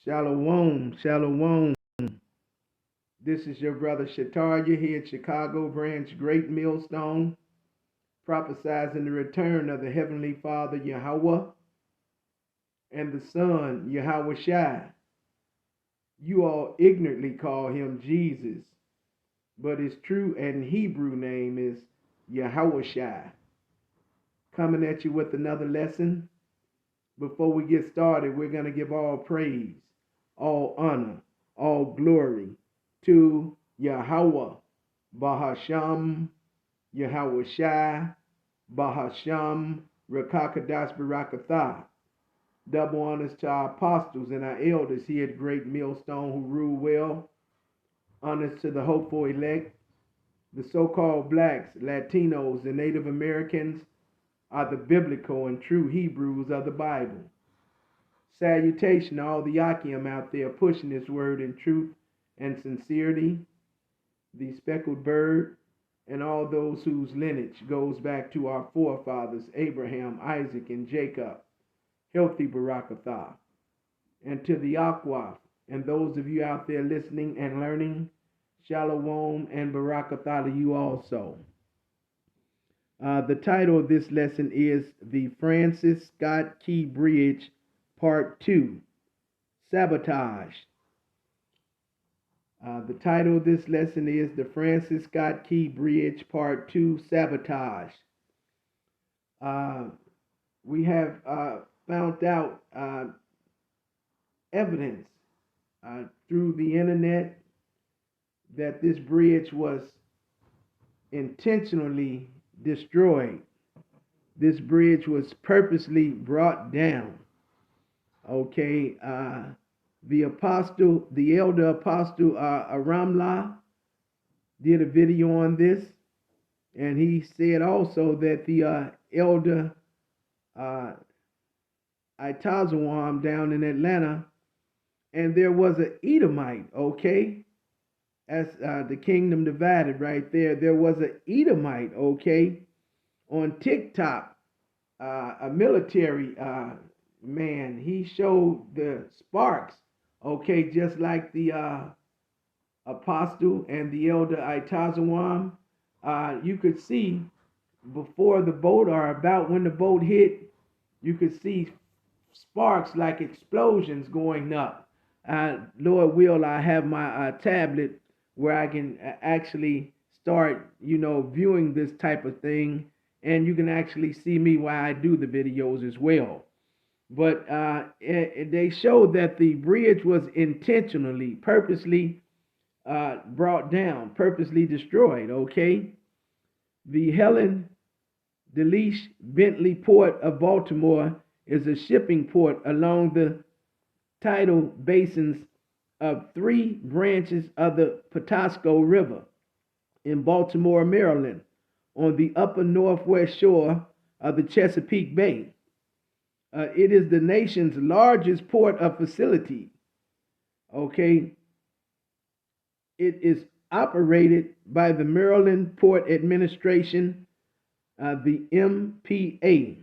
Shalom, shalom. This is your brother Shataria here at Chicago Branch Great Millstone, prophesizing the return of the Heavenly Father Yahweh and the Son Yahweh Shai. You all ignorantly call him Jesus, but his true and Hebrew name is Yahweh Shai. Coming at you with another lesson. Before we get started, we're going to give all praise, all honor, all glory to Yahweh, Bahasham, Yahweh Shai, Bahasham, Rakakadas Barakatha. Double honors to our apostles and our elders here at Great Millstone who rule well. Honors to the hopeful elect. The so-called blacks, Latinos, and Native Americans are the biblical and true Hebrews of the Bible. Salutation to all the Yakim out there pushing this word in truth and sincerity, the speckled bird, and all those whose lineage goes back to our forefathers, Abraham, Isaac, and Jacob, healthy Barakatha, and to the Akwaf, and those of you out there listening and learning, Shalom and Barakatha to you also. The title of this lesson is The Francis Scott Key Bridge, Part 2, Sabotage. The title of this lesson is The Francis Scott Key Bridge, Part 2, Sabotage. We have found out evidence through the internet that this bridge was intentionally destroyed. This bridge was purposely brought down. Okay, the elder apostle Aramla did a video on this, and he said also that the elder Itazawam down in Atlanta, and there was an Edomite, okay? That's the kingdom divided right there. There was an Edomite, okay, on TikTok, a military man. He showed the sparks, okay, just like the apostle and the elder Itazawam. You could see before the boat or about when the boat hit, you could see sparks like explosions going up. Lord will, I have my tablet where I can actually start, viewing this type of thing, and you can actually see me while I do the videos as well. But they showed that the bridge was intentionally, purposely brought down, purposely destroyed, okay? The Helen DeLeach Bentley Port of Baltimore is a shipping port along the tidal basins of 3 branches of the Patapsco River in Baltimore, Maryland, on the upper northwest shore of the Chesapeake Bay. It is the nation's largest port of facility. Okay. It is operated by the Maryland Port Administration, the MPA.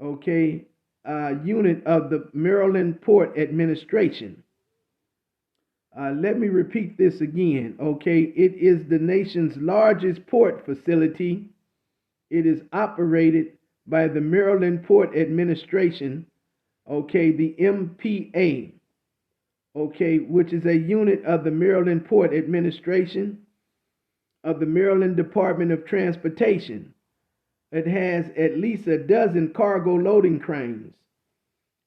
Okay. Unit of the Maryland Port Administration. Let me repeat this again, okay? It is the nation's largest port facility. It is operated by the Maryland Port Administration, okay, the MPA, okay, which is a unit of the Maryland Port Administration of the Maryland Department of Transportation. It has at least a dozen cargo loading cranes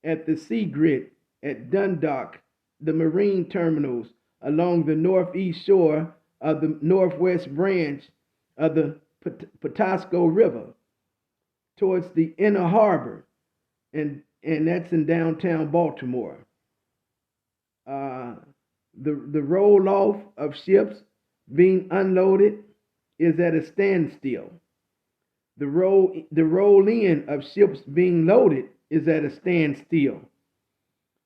at the Sea Grit, at Dundalk, the marine terminals along the northeast shore of the northwest branch of the Patapsco River towards the inner harbor, and that's in downtown Baltimore. The roll-off of ships being unloaded is at a standstill. The roll-in of ships being loaded is at a standstill.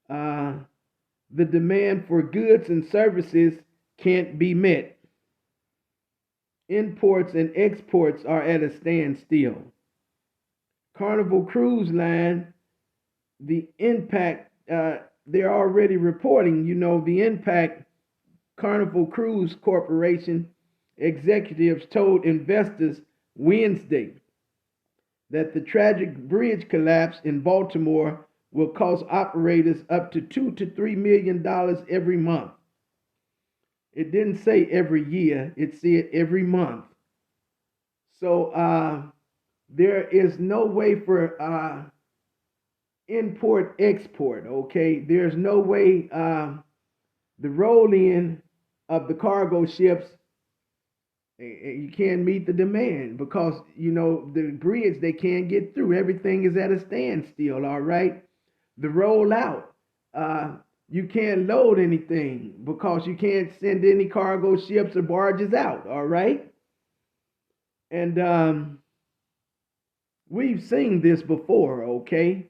The demand for goods and services can't be met. Imports and exports are at a standstill. Carnival Cruise Line, the impact they're already reporting, the impact. Carnival Cruise Corporation executives told investors Wednesday that the tragic bridge collapse in Baltimore will cost operators up to $2 to $3 million every month. It didn't say every year, it said every month. So there is no way for import export. Okay, there's no way the roll in of the cargo ships, you can't meet the demand because the bridge, they can't get through. Everything is at a standstill. All right, the rollout, you can't load anything because you can't send any cargo ships or barges out. All right, and we've seen this before. Okay,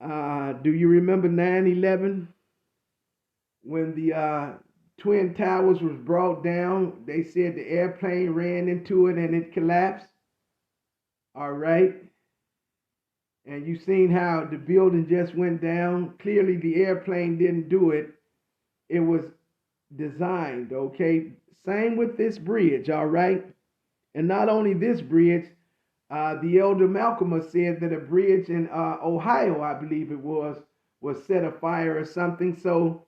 do you remember 9/11 when the Twin Towers was brought down? They said the airplane ran into it and it collapsed. All right. And you seen how the building just went down. Clearly the airplane didn't do it. It was designed, okay? Same with this bridge, all right? And not only this bridge, the elder Malcolm said that a bridge in Ohio, I believe it was set afire or something. So,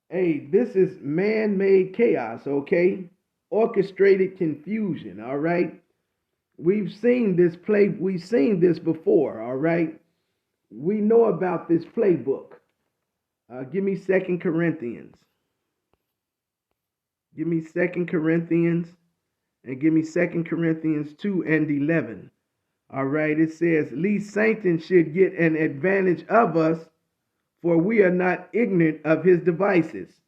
hey, this is man-made chaos, okay? Orchestrated confusion, all right? We've seen this before, all right? We know about this playbook. Give me 2 Corinthians. Give me 2 Corinthians and give me 2 Corinthians 2:11. All right, it says, "Lest Satan should get an advantage of us, for we are not ignorant of his devices."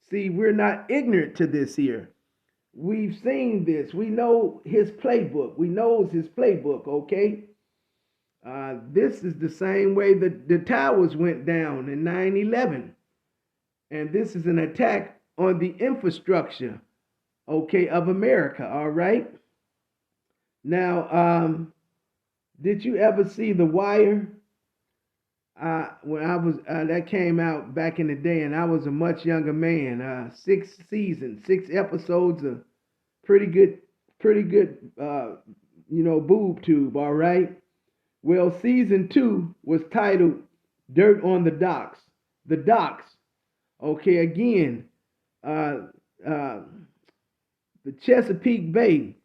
See, we're not ignorant to this here. We've seen this. We know his playbook. We know his playbook, okay? This is the same way that the towers went down in 9/11. And this is an attack on the infrastructure, okay, of America, all right? Now, did you ever see The Wire? When I was that came out back in the day, and I was a much younger man. 6 seasons, 6 episodes of pretty good, boob tube. All right. Well, season 2 was titled "Dirt on the Docks." The docks. Okay. Again, the Chesapeake Bay.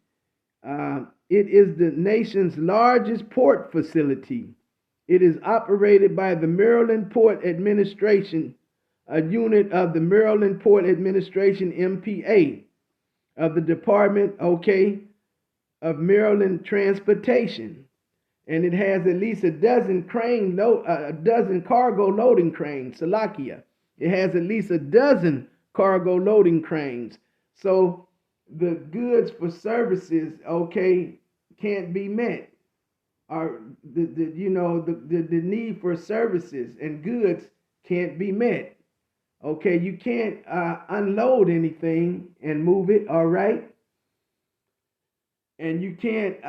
It is the nation's largest port facility. It is operated by the Maryland Port Administration, a unit of the Maryland Port Administration, MPA, of the Department, okay, of Maryland Transportation. And it has at least a dozen cargo loading cranes, Salakia. It has at least a dozen cargo loading cranes. So the goods for services, okay, can't be met. Or the need for services and goods can't be met. Okay, you can't unload anything and move it, all right? And you can't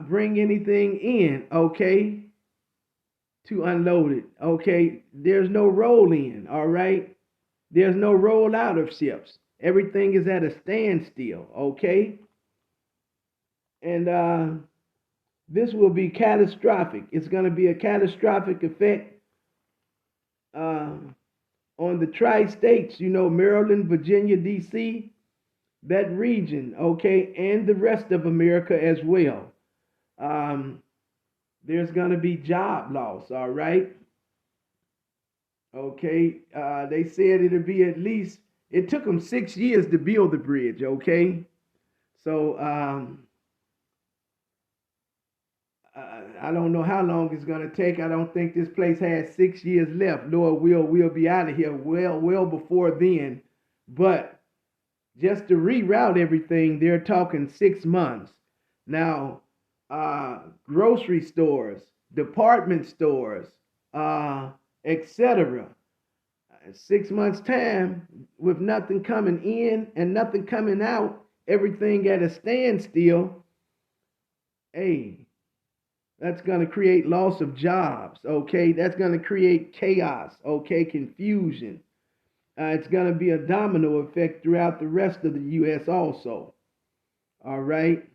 bring anything in, okay, to unload it, okay? There's no roll in, all right? There's no roll out of ships. Everything is at a standstill, okay? And this will be catastrophic. It's going to be a catastrophic effect on the tri-states, Maryland, Virginia, D.C., that region, okay, and the rest of America as well. There's going to be job loss, all right? Okay, they said it'll be at least, it took them 6 years to build the bridge, okay? So, I don't know how long it's going to take. I don't think this place has 6 years left. Lord we'll be out of here well before then. But just to reroute everything, they're talking 6 months. Now, grocery stores, department stores, etc. 6 months time with nothing coming in and nothing coming out, everything at a standstill. Hey, That's going to create loss of jobs, okay? That's going to create chaos, okay? Confusion. It's going to be a domino effect throughout the rest of the U.S. also, all right?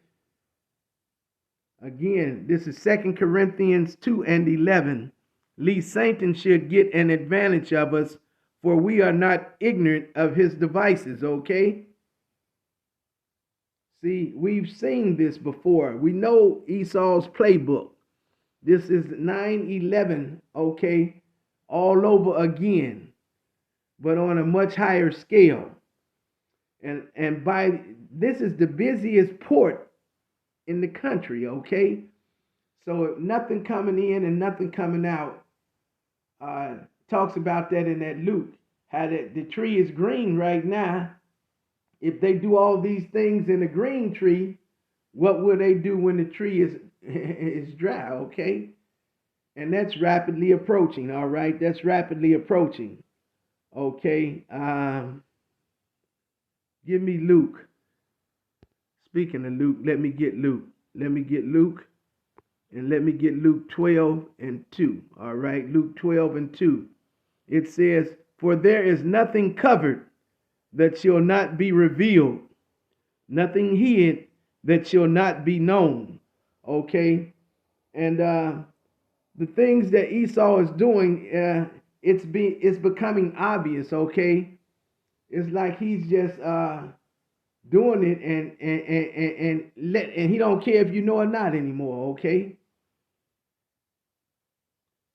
Again, this is 2 Corinthians 2 and 11. Lest Satan should get an advantage of us, for we are not ignorant of his devices, okay? See, we've seen this before. We know Esau's playbook. This is 9/11, okay, all over again, but on a much higher scale. And by this is the busiest port in the country, okay? So nothing coming in and nothing coming out. Talks about that in that Luke, how the tree is green right now. If they do all these things in a green tree, what will they do when the tree is dry, okay? And that's rapidly approaching, all right? That's rapidly approaching, okay? Give me Luke. Speaking of Luke, let me get Luke. Let me get Luke, and let me get Luke 12 and 2, all right? Luke 12 and 2. It says, for there is nothing covered that shall not be revealed, nothing hid that shall not be known, okay? And the things that Esau is doing, it's becoming obvious, okay? It's like he's just doing it and he don't care if you know or not anymore, okay?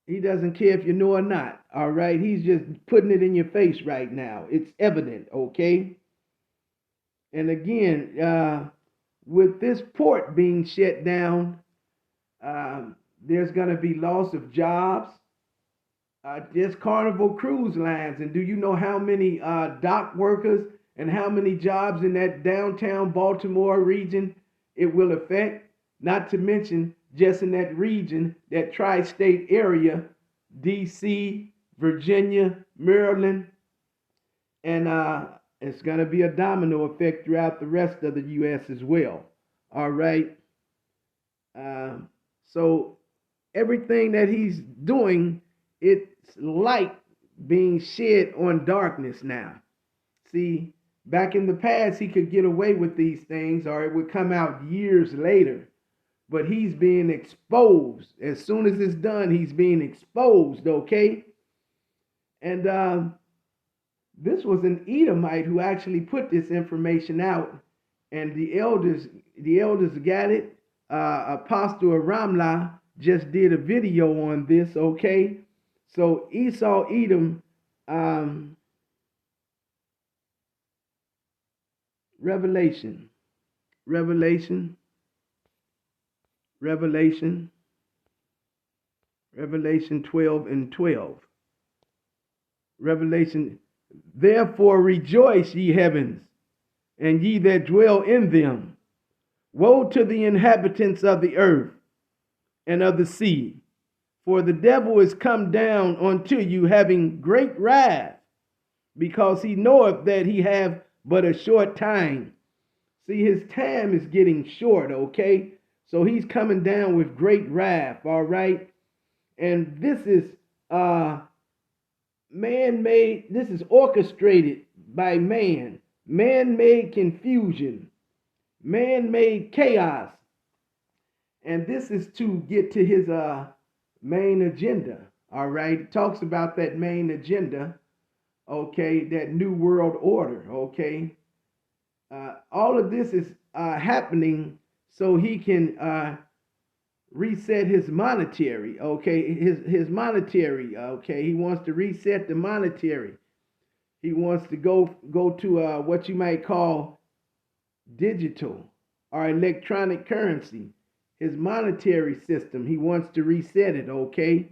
He doesn't care if you know or not, all right? He's just putting it in your face right now. It's evident, okay? And again, with this port being shut down, there's going to be loss of jobs. There's Carnival Cruise Lines, and do you know how many dock workers and how many jobs in that downtown Baltimore region it will affect? Not to mention just in that region, that tri-state area, D.C., Virginia, Maryland, and it's going to be a domino effect throughout the rest of the U.S. as well. All right. So everything that he's doing, it's light being shed on darkness now. See, back in the past, he could get away with these things, or it would come out years later. But he's being exposed. As soon as it's done, he's being exposed, okay? And this was an Edomite who actually put this information out, and the elders got it. Apostle Ramla just did a video on this, okay? So Esau, Edom, Revelation 12 and 12. Revelation, therefore rejoice, ye heavens, and ye that dwell in them. Woe to the inhabitants of the earth and of the sea, for the devil is come down unto you, having great wrath, because he knoweth that he have but a short time. See, his time is getting short, okay? So he's coming down with great wrath, all right? And this is man-made, this is orchestrated by man. Man-made confusion, man-made chaos. And this is to get to his main agenda, all right? It talks about that main agenda, okay, that new world order, okay? All of this is happening so he can reset his monetary, okay? His monetary, okay? He wants to reset the monetary. He wants to go to what you might call digital or electronic currency. His monetary system, he wants to reset it, okay?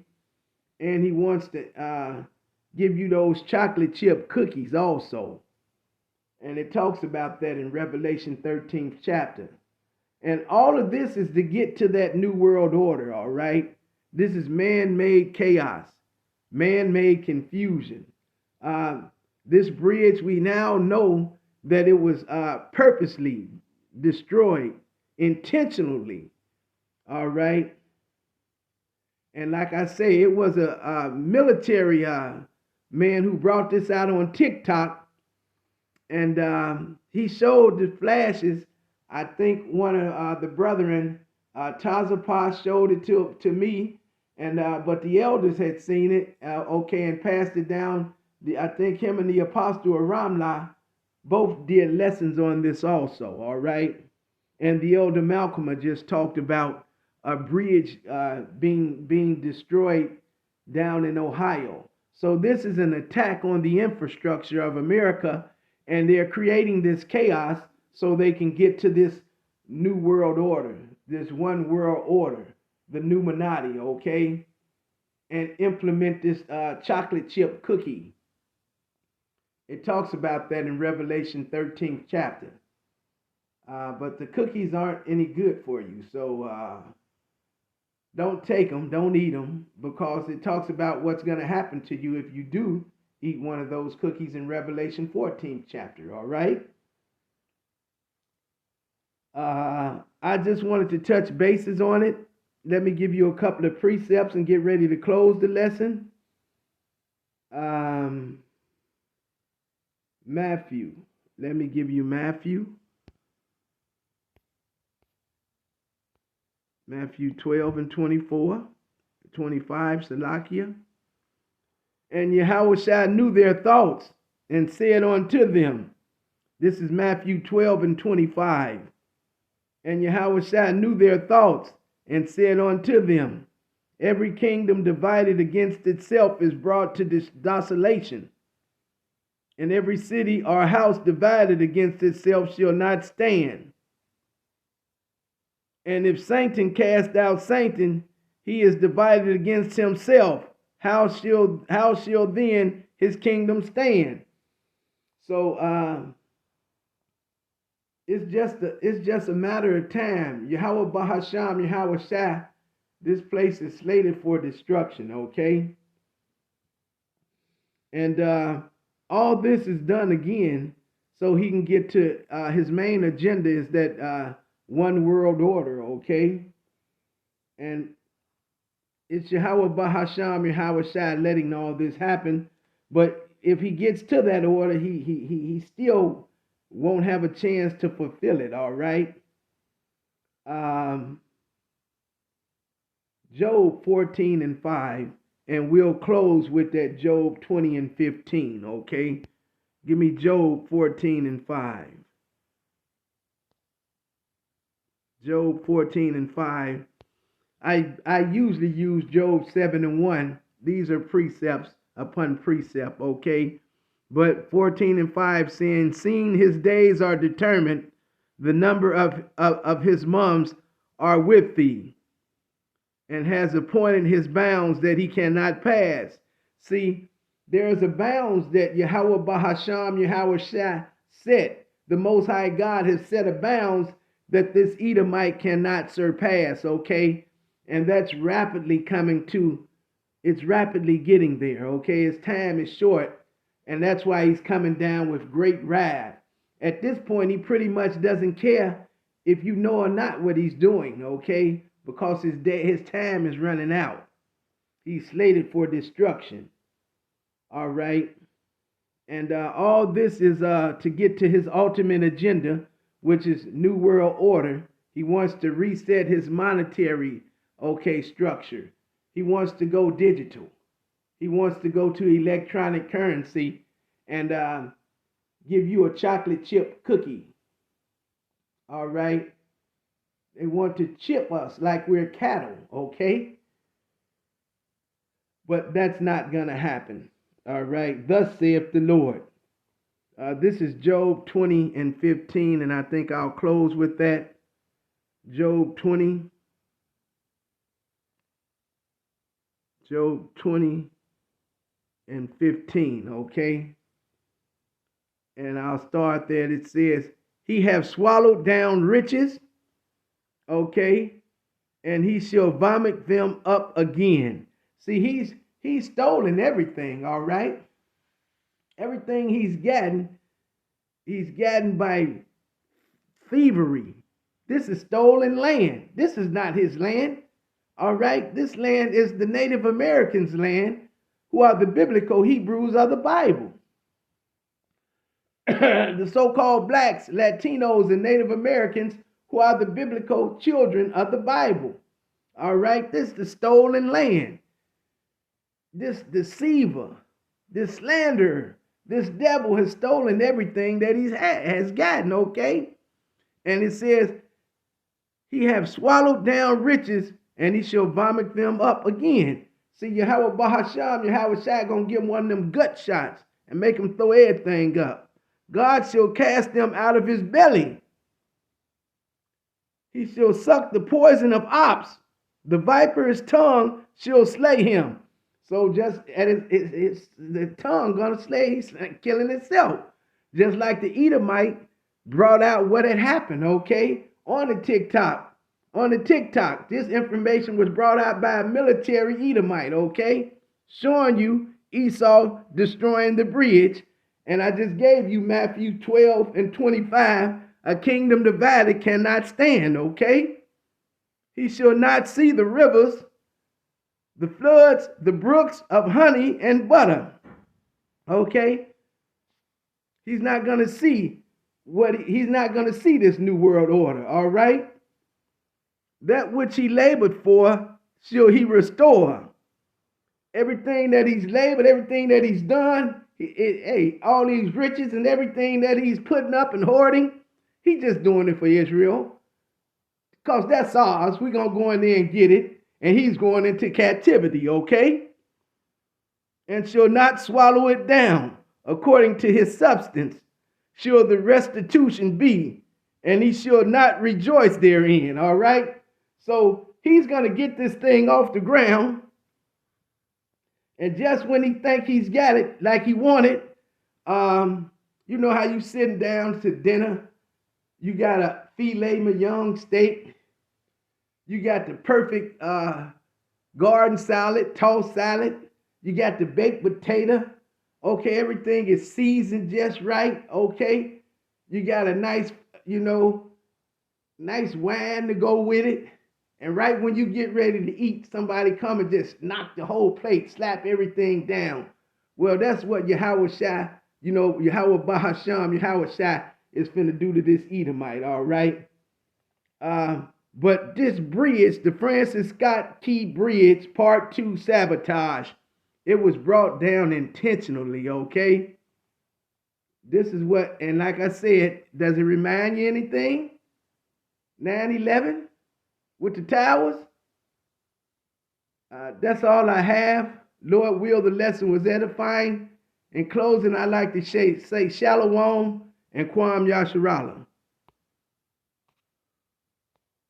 And he wants to give you those chocolate chip cookies also. And it talks about that in Revelation 13th chapter. And all of this is to get to that new world order, all right? This is man-made chaos, man-made confusion. This bridge, we now know that it was purposely destroyed, intentionally, all right? And like I say, it was a military man who brought this out on TikTok, and he showed the flashes. I think one of the brethren, Tazapah, showed it to me, and but the elders had seen it, okay, and passed it down. I think him and the apostle of Ramlah both did lessons on this also. All right, and the elder Malcolm had just talked about a bridge being destroyed down in Ohio. So this is an attack on the infrastructure of America, and they're creating this chaos so they can get to this new world order, this one world order, the Illuminati, okay, and implement this chocolate chip cookie. It talks about that in Revelation 13th chapter. But the cookies aren't any good for you, so don't take them, don't eat them, because it talks about what's going to happen to you if you do eat one of those cookies in Revelation 14th chapter, all right? I just wanted to touch bases on it. Let me give you a couple of precepts and get ready to close the lesson. Matthew. Let me give you Matthew. Matthew 12 and 24, 25, Salakia. And Yahushua knew their thoughts and said unto them, this is Matthew 12 and 25. And Yahushua knew their thoughts and said unto them, every kingdom divided against itself is brought to desolation, and every city or house divided against itself shall not stand. And if Satan cast out Satan, he is divided against himself. How shall then his kingdom stand? So it's just a matter of time. Yahweh Bahasham, Yahweh Shah, this place is slated for destruction, okay? And all this is done again so he can get to his main agenda is that one world order, okay? And it's Yahweh Bahasham, Yahweh Shai letting all this happen. But if he gets to that order, he still won't have a chance to fulfill it, all right? Job 14 and 5, and we'll close with that Job 20 and 15, okay? Give me Job 14 and 5. Job 14 and 5. I usually use Job 7 and 1. These are precepts upon precept, okay? But 14 and 5 saying, seeing his days are determined, the number of his months are with thee, and has appointed his bounds that he cannot pass. See, there is a bounds that Yahweh Bahasham, Yahweh Shah set. The Most High God has set a bounds that this Edomite cannot surpass, okay? And that's rapidly coming to, it's rapidly getting there, okay? His time is short, and that's why he's coming down with great wrath. At this point, he pretty much doesn't care if you know or not what he's doing, okay? Because his time is running out. He's slated for destruction, all right? And all this is to get to his ultimate agenda, which is New World Order. He wants to reset his monetary, okay, structure. He wants to go digital. He wants to go to electronic currency and give you a chocolate chip cookie. All right? They want to chip us like we're cattle, okay? But that's not going to happen. All right? Thus saith the Lord. This is Job 20 and 15, and I think I'll close with that. Job 20. Job 20 and 15, okay? And I'll start there. It says, he have swallowed down riches, okay, and he shall vomit them up again. See, he's stolen everything, all right? Everything he's gotten by thievery. This is stolen land. This is not his land. All right, this land is the Native Americans' land, who are the biblical Hebrews of the Bible. The so-called blacks, Latinos, and Native Americans, who are the biblical children of the Bible. All right, this is the stolen land. This deceiver, this slanderer, this devil has stolen everything that he has gotten, okay? And it says, he have swallowed down riches, and he shall vomit them up again. See, Yahweh Bahasham, Yahweh Shai gonna give him one of them gut shots and make him throw everything up. God shall cast them out of his belly. He shall suck the poison of ops. The viper's tongue shall slay him. So just it's the tongue gonna slay, he's killing itself. Just like the Edomite brought out what had happened, okay? On the TikTok, this information was brought out by a military Edomite, okay? Showing you Esau destroying the bridge. And I just gave you Matthew 12 and 25. A kingdom divided cannot stand, okay? He shall not see the rivers, the floods, the brooks of honey and butter, okay? He's not going to see he's not going to see this new world order, all right? That which he labored for shall he restore. Everything that he's labored, everything that he's done, hey, all these riches and everything that he's putting up and hoarding, he's just doing it for Israel. Because that's ours. We're going to go in there and get it. And he's going into captivity, okay? And shall not swallow it down according to his substance. Shall the restitution be, and he shall not rejoice therein, all right? So he's going to get this thing off the ground. And just when he think he's got it like he wanted, you know how you sitting down to dinner, you got a filet mignon steak, you got the perfect garden salad, tossed salad, you got the baked potato, okay, everything is seasoned just right, okay, you got a nice, nice wine to go with it. And right when you get ready to eat, somebody come and just knock the whole plate, slap everything down. Well, that's what Yahweh Shai, Yahweh Bahasham, Yahweh Shai is finna do to this Edomite, all right? But this bridge, the Francis Scott Key Bridge, Part 2, Sabotage, it was brought down intentionally, okay? This is what, and like I said, does it remind you anything? 9/11? With the towers? That's all I have. Lord will, the lesson was edifying. In closing, I like to say Shalom and Kwam Yasharallah.